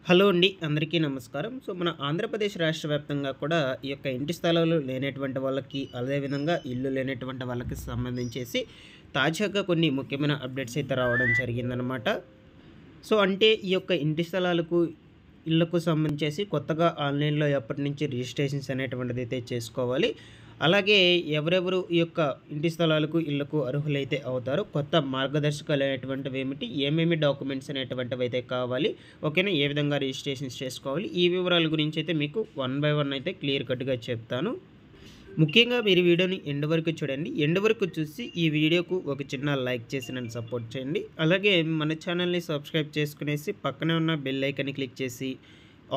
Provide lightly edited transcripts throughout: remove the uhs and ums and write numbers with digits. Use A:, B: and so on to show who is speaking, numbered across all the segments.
A: Hello అండి. అందరికీ నమస్కారం. మన ఆంధ్రప్రదేశ్ రాష్ట్ర వ్యాప్తంగా కూడా ఈ యొక్క ఇంటి స్థలాలు లేనటువంటి వాళ్ళకి, అదేవిధంగా ఇల్లు లేనటువంటి వాళ్ళకి సంబంధించేసి తాజాగా కొన్ని ముఖ్యమైన అప్డేట్స్ అయితే రావడం జరిగిందనమాట. అంటే ఈ యొక్క ఇంటి స్థలాలకు, ఇళ్ళకు సంబంధించేసి కొత్తగా ఆన్‌లైన్‌లో ఎప్పటినుంచి రిజిస్ట్రేషన్స్ అనేటువంటిదైతే చేసుకోవాలి. అలాగే ఎవరెవరు ఈ యొక్క ఇంటి స్థలాలకు, ఇళ్ళకు అర్హులైతే అవుతారో, కొత్త మార్గదర్శకాలనేటువంటివేమిటి, ఏమేమి డాక్యుమెంట్స్ అనేటువంటివైతే కావాలి, ఓకేనా? ఏ విధంగా రిజిస్ట్రేషన్స్ చేసుకోవాలి, ఈ వివరాల గురించైతే మీకు వన్ బై వన్ అయితే క్లియర్ కట్‌గా చెప్తాను. ముఖ్యంగా మీరు వీడియోని ఎండ్ వరకు చూడండి. ఎండ్ వరకు చూసి ఈ వీడియోకు ఒక చిన్న లైక్ చేసి నన్ను సపోర్ట్ చేయండి. అలాగే మన ఛానల్‌ని సబ్స్క్రైబ్ చేసుకునేసి పక్కనే ఉన్న బెల్ ఐకాన్‌ని క్లిక్ చేసి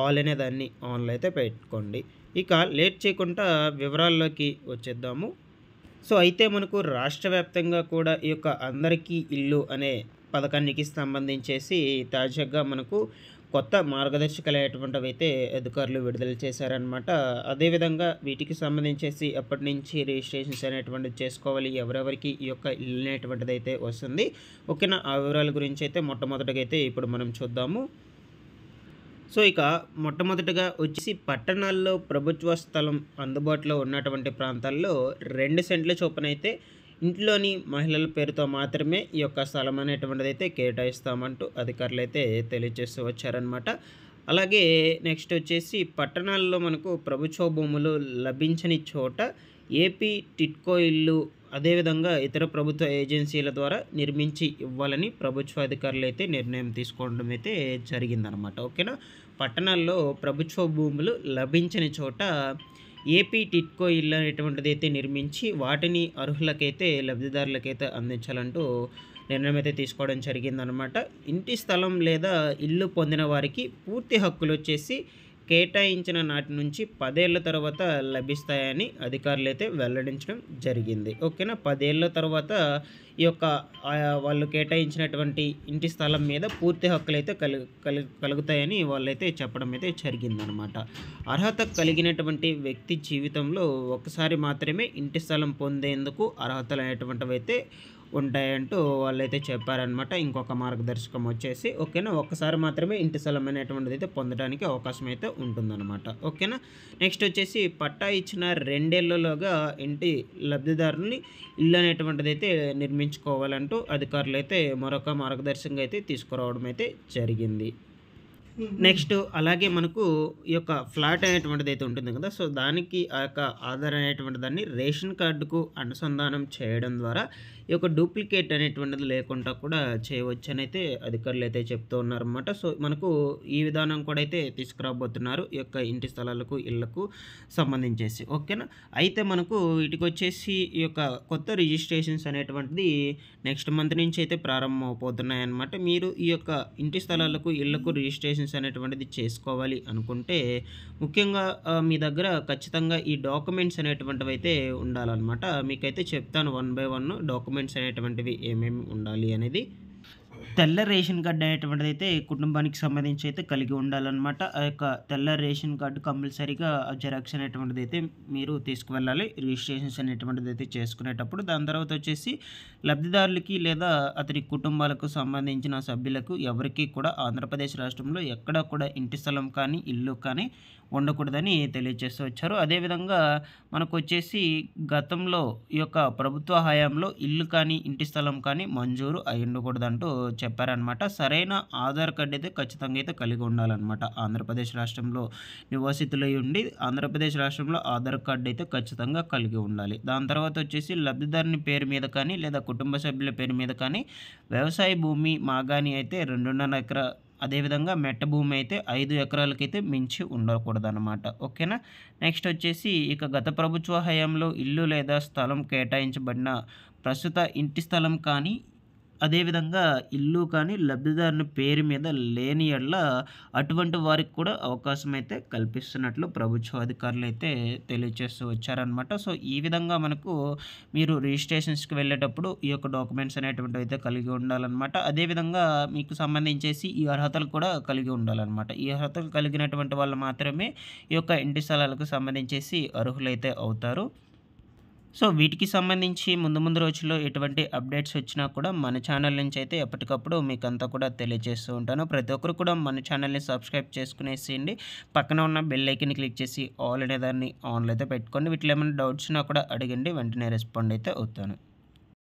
A: ఆల్ అనే దాన్ని ఆన్‌లో అయితే పెట్టుకోండి. ఇక లేట్ చేయకుండా వివరాల్లోకి వచ్చేద్దాము. అయితే మనకు రాష్ట్ర వ్యాప్తంగా కూడా ఈ యొక్క అందరికీ ఇల్లు అనే పథకానికి సంబంధించేసి తాజాగా మనకు కొత్త మార్గదర్శకాలనేటువంటివైతే అధికారులు విడుదల చేశారనమాట. అదేవిధంగా వీటికి సంబంధించేసి ఎప్పటినుంచి రిజిస్ట్రేషన్స్ అనేటువంటిది చేసుకోవాలి, ఎవరెవరికి ఈ యొక్క ఇల్లు అనేటువంటిదైతే వస్తుంది, ఓకేనా? ఆ వివరాల గురించి అయితే మొట్టమొదటిగా అయితే ఇప్పుడు మనం చూద్దాము. ఇక మొట్టమొదటగా వచ్చేసి పట్టణాల్లో ప్రభుత్వ స్థలం అందుబాటులో ఉన్నటువంటి ప్రాంతాల్లో 2 సెంట్ల చొప్పునైతే ఇంట్లోని మహిళల పేరుతో మాత్రమే ఈ యొక్క స్థలం అనేటువంటిదైతే కేటాయిస్తామంటూ అధికారులైతే తెలియజేస్తూ వచ్చారనమాట. అలాగే నెక్స్ట్ వచ్చేసి పట్టణాల్లో మనకు ప్రభుత్వ భూములు లభించని చోట ఏపీ టిడ్కో ఇల్లు, అదేవిధంగా ఇతర ప్రభుత్వ ఏజెన్సీల ద్వారా నిర్మించి ఇవ్వాలని ప్రభుత్వ అధికారులైతే నిర్ణయం తీసుకోవడం అయితే జరిగిందనమాట. ఓకేనా? పట్టణాల్లో ప్రభుత్వ భూములు లభించని చోట ఏపీ టిడ్కో ఇల్లు అనేటువంటిదైతే నిర్మించి వాటిని అర్హులకైతే, లబ్ధిదారులకైతే అందించాలంటూ నిర్ణయం అయితే తీసుకోవడం జరిగిందనమాట. ఇంటి స్థలం లేదా ఇల్లు పొందిన వారికి పూర్తి హక్కులొచ్చేసి కేటాయించిన నాటి నుంచి 10 ఏళ్ల తర్వాత లభిస్తాయని అధికారులైతే వెల్లడించడం జరిగింది. ఓకేనా? 10 ఏళ్ల తర్వాత ఈ యొక్క వాళ్ళు కేటాయించినటువంటి ఇంటి స్థలం మీద పూర్తి హక్కులైతే కలుగుతాయని వాళ్ళైతే చెప్పడం అయితే జరిగిందనమాట. అర్హత కలిగినటువంటి వ్యక్తి జీవితంలో ఒకసారి మాత్రమే ఇంటి స్థలం పొందేందుకు అర్హతలు అనేటువంటివైతే ఉంటాయంటూ వాళ్ళైతే చెప్పారనమాట. ఇంకొక మార్గదర్శకం వచ్చేసి, ఓకేనా, ఒక్కసారి మాత్రమే ఇంటి స్థలం అనేటువంటిది అయితే పొందడానికి అవకాశం అయితే ఉంటుందన్నమాట. ఓకేనా? నెక్స్ట్ వచ్చేసి పట్టా ఇచ్చిన 2 ఏళ్లలోగా ఇంటి లబ్ధిదారుని ఇల్లు అనేటువంటిది అయితే నిర్మించుకోవాలంటూ అధికారులు అయితే మరొక మార్గదర్శకంగా అయితే తీసుకురావడం అయితే జరిగింది. నెక్స్ట్ అలాగే మనకు ఈ యొక్క ఫ్లాట్ అనేటువంటిది అయితే ఉంటుంది కదా. దానికి ఆ యొక్క ఆధార్ అనేటువంటి దాన్ని రేషన్ కార్డుకు అనుసంధానం చేయడం ద్వారా ఈ యొక్క డూప్లికేట్ అనేటువంటిది లేకుండా కూడా చేయవచ్చని అయితే అధికారులు అయితే చెప్తూ ఉన్నారన్నమాట. మనకు ఈ విధానం కూడా అయితే తీసుకురాబోతున్నారు ఈ యొక్క ఇంటి స్థలాలకు, ఇళ్లకు సంబంధించేసి. ఓకేనా? అయితే మనకు వీటికి వచ్చేసి ఈ యొక్క కొత్త రిజిస్ట్రేషన్స్ అనేటువంటిది నెక్స్ట్ మంత్ నుంచి అయితే ప్రారంభం అవబోతున్నాయి అన్నమాట. మీరు ఈ యొక్క ఇంటి స్థలాలకు, ఇళ్లకు రిజిస్ట్రేషన్స్ అనేటువంటిది చేసుకోవాలి అనుకుంటే ముఖ్యంగా మీ దగ్గర ఖచ్చితంగా ఈ డాక్యుమెంట్స్ అనేటువంటివి అయితే ఉండాలన్నమాట. మీకైతే చెప్తాను వన్ బై వన్ డాక్యుమెంట్స్ అనేటువంటివి ఏమేమి ఉండాలి అనేది. తెల్ల రేషన్ కార్డ్ అనేటువంటిదైతే కుటుంబానికి సంబంధించి అయితే కలిగి ఉండాలన్నమాట. ఆ యొక్క తెల్ల రేషన్ కార్డు కంపల్సరీగా జెరాక్స్ అనేటువంటిదైతే మీరు తీసుకువెళ్ళాలి రిజిస్ట్రేషన్స్ అనేటువంటిదైతే చేసుకునేటప్పుడు. దాని తర్వాత వచ్చేసి లబ్ధిదారులకి లేదా అతని కుటుంబాలకు సంబంధించిన సభ్యులకు ఎవరికీ కూడా ఆంధ్రప్రదేశ్ రాష్ట్రంలో ఎక్కడా కూడా ఇంటి స్థలం కానీ, ఇల్లు కానీ ఉండకూడదని తెలియజేస్తూ వచ్చారు. అదేవిధంగా మనకొచ్చేసి గతంలో ఈ యొక్క ప్రభుత్వ హయాంలో ఇల్లు కానీ, ఇంటి స్థలం కానీ మంజూరు అయి ఉండకూడదంటూ చెప్పారనమాట. సరైన ఆధార్ కార్డ్ అయితే ఖచ్చితంగా అయితే కలిగి ఉండాలన్నమాట. ఆంధ్రప్రదేశ్ రాష్ట్రంలో నివాసితులై ఉండి ఆంధ్రప్రదేశ్ రాష్ట్రంలో ఆధార్ కార్డ్ అయితే ఖచ్చితంగా కలిగి ఉండాలి. దాని తర్వాత వచ్చేసి లబ్ధిదారుని పేరు మీద కానీ లేదా కుటుంబ సభ్యుల పేరు మీద కానీ వ్యవసాయ భూమి మాగాని అయితే 2.5 ఎకరా, అదేవిధంగా మెట్ట భూమి అయితే 5 ఎకరాలకైతే మించి ఉండకూడదన్నమాట. ఓకేనా? నెక్స్ట్ వచ్చేసి ఇక గత ప్రభుత్వ హయాంలో ఇల్లు లేదా స్థలం కేటాయించబడిన ప్రస్తుత ఇంటి స్థలం కానీ, అదేవిధంగా ఇల్లు కానీ లబ్ధిదారుని పేరు మీద లేని యెడల అటువంటి వారికి కూడా అవకాశం అయితే కల్పిస్తున్నట్లు ప్రభుత్వ అధికారులు అయితే తెలియజేస్తూ వచ్చారనమాట. ఈ విధంగా మనకు మీరు రిజిస్ట్రేషన్స్‌కి వెళ్ళేటప్పుడు ఈ యొక్క డాక్యుమెంట్స్ అనేటువంటివి అయితే కలిగి ఉండాలన్నమాట. అదేవిధంగా మీకు సంబంధించేసి ఈ అర్హతలు కూడా కలిగి ఉండాలన్నమాట. ఈ అర్హతలు కలిగినటువంటి వాళ్ళు మాత్రమే ఈ యొక్క ఇంటి స్థలాలకు సంబంధించేసి అర్హులైతే అవుతారు. సో వీటికి సంబంధించి ముందు ముందు రోజుల్లో ఎటువంటి అప్డేట్స్ వచ్చినా కూడా మన ఛానల్ నుంచి అయితే ఎప్పటికప్పుడు మీకంతా కూడా తెలియజేస్తూ ఉంటాను. ప్రతి ఒక్కరు కూడా మన ఛానల్‌ని సబ్స్క్రైబ్ చేసుకునేసేయండి. పక్కన ఉన్న బెల్ ఐకాన్‌ని క్లిక్ చేసి ఆల్ అనే దాన్ని ఆన్‌లో అయితే పెట్టుకోండి. వీటిలో ఏమైనా డౌట్స్ ఉన్నా కూడా అడగండి. వెంటనే రెస్పాండ్ అయితే అవుతాను.